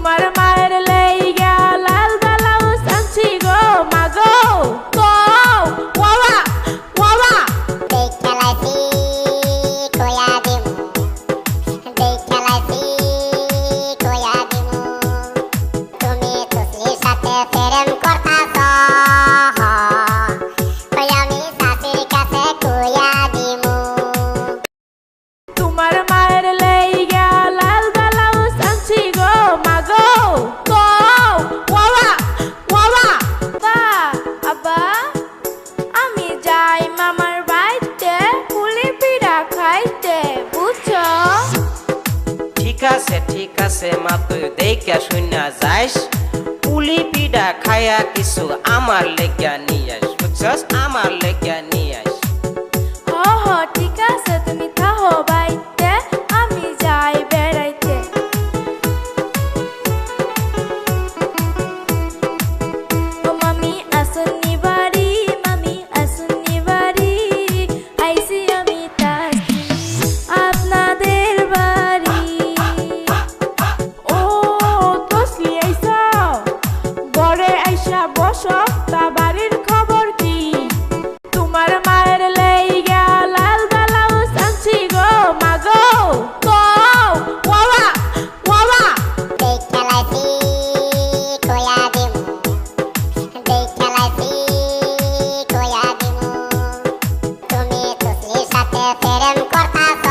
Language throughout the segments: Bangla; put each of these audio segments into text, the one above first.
তোমার মায়ের লেইগা লাল ব্লাউজ আনছি গো মাগো গো ওয়া ওয়া দেখালাইছি কয়া দিমু দেখালাইছি কয়া দিমু তুমি তুসলির সাথে প্রেম করতাছ তাই আমি শাশুড়ির কাছে কয়া দিমু তোমার মায়ের লেইগা লাল ব্লাউজ আনছি গো মাগো গো ওয়া ওয়া বা আব্বা আমি যাই মামার বাড়িতে পুলি পিঠা খাইতে বুঝছো ঠিক আছে মা তুই দেখা শুনা যাইস পুলি পিঠা খায়া কিছু আমার লেগা নিয়ে আস বুঝছস আমার লেগা নিয়ে আস হ ঠিক আছে তুমি থাহো বাইতে আমি যাই বেড়াইতে ও মামি আসুনি বাড়ি আইসি আমি তাসি আপনাদের বাড়ি ও তসলি আইসা ঘরে আইসা বসো তা বাড়ির খবর কি তোমার মায়ের লেইগা লাল ব্লাউজ আনছি গো মাগো গো ওয়া ওয়া দেখালাইছি কয়া দিমু দেখালাইছি কয়া দিমু তুমি তুসলির সাথে প্রেম করতাছ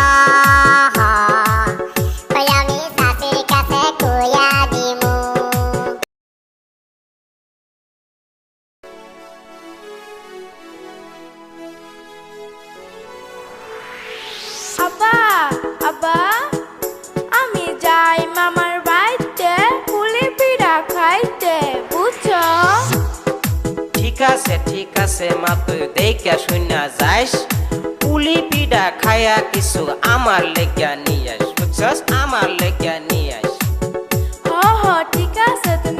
তাই আমি শাশুড়ির কাছে কয়া দিমু আব্বা আমি যাই মামার বাড়িতে পুলি পিঠা খাইতে বুঝছো ঠিক আছে মা তুই দেখা শুনা যাইস পুলি পিঠা খায়া কিছু আমার লেগা নিয়ে আস বুঝছস আমার লেগা নিয়ে আস হ ঠিক আছে তুমি